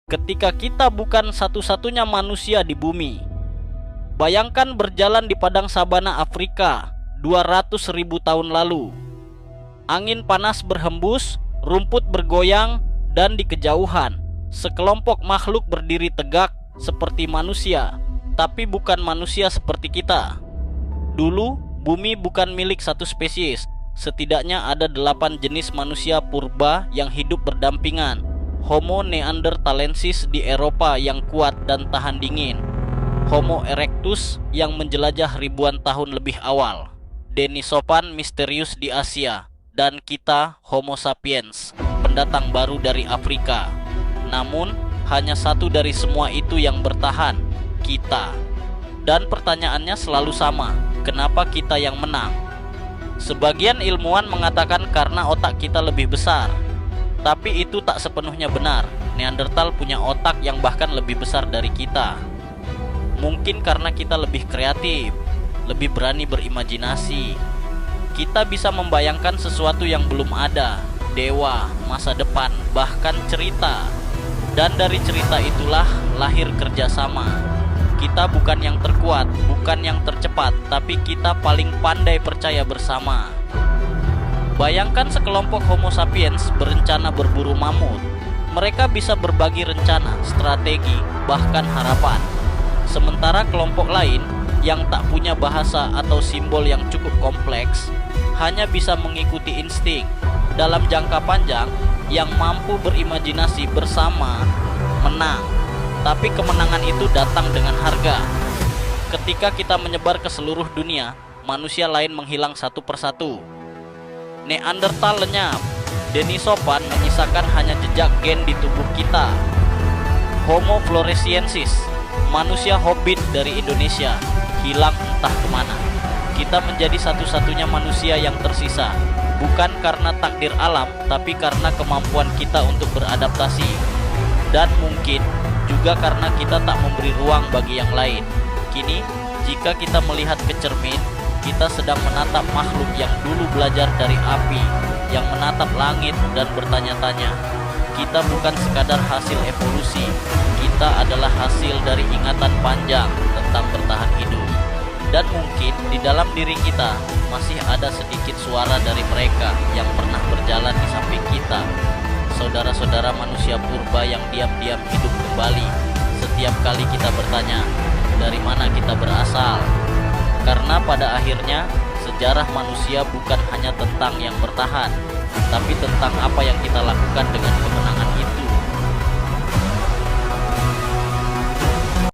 ketika kita bukan satu-satunya manusia di bumi. Bayangkan berjalan di padang sabana Afrika 200.000 tahun lalu. Angin panas berhembus, rumput bergoyang, dan di kejauhan sekelompok makhluk berdiri tegak seperti manusia, tapi bukan manusia seperti kita. Dulu, bumi bukan milik satu spesies. Setidaknya ada 8 jenis manusia purba yang hidup berdampingan. Homo neanderthalensis di Eropa yang kuat dan tahan dingin, Homo erectus yang menjelajah ribuan tahun lebih awal, Denisovan misterius di Asia, dan kita Homo sapiens, pendatang baru dari Afrika. Namun, hanya satu dari semua itu yang bertahan, kita. Dan pertanyaannya selalu sama, kenapa kita yang menang? Sebagian ilmuwan mengatakan karena otak kita lebih besar. Tapi itu tak sepenuhnya benar. Neanderthal punya otak yang bahkan lebih besar dari kita. Mungkin karena kita lebih kreatif, lebih berani berimajinasi. Kita bisa membayangkan sesuatu yang belum ada, dewa, masa depan, bahkan cerita. Dan dari cerita itulah lahir kerjasama. Kita bukan yang terkuat, bukan yang tercepat, tapi kita paling pandai percaya bersama. Bayangkan sekelompok Homo sapiens berencana berburu mamut. Mereka bisa berbagi rencana, strategi, bahkan harapan. Sementara kelompok lain yang tak punya bahasa atau simbol yang cukup kompleks hanya bisa mengikuti insting. Dalam jangka panjang, yang mampu berimajinasi bersama menang. Tapi kemenangan itu datang dengan harga. Ketika kita menyebar ke seluruh dunia, manusia lain menghilang satu persatu. Neanderthal lenyap, Denisovan menyisakan hanya jejak gen di tubuh kita. Homo floresiensis, manusia hobbit dari Indonesia, hilang entah kemana. Kita menjadi satu-satunya manusia yang tersisa, bukan karena takdir alam, tapi karena kemampuan kita untuk beradaptasi. Dan mungkin juga karena kita tak memberi ruang bagi yang lain. Kini, jika kita melihat ke cermin, kita sedang menatap makhluk yang dulu belajar dari api, yang menatap langit dan bertanya-tanya. Kita bukan sekadar hasil evolusi, kita adalah hasil dari ingatan panjang tentang bertahan hidup. Dan mungkin di dalam diri kita masih ada sedikit suara dari mereka yang pernah berjalan di samping kita. Saudara-saudara manusia purba yang diam-diam hidup kembali setiap kali kita bertanya, dari mana kita berasal? Karena pada akhirnya, sejarah manusia bukan hanya tentang yang bertahan, tapi tentang apa yang kita lakukan dengan kemenangan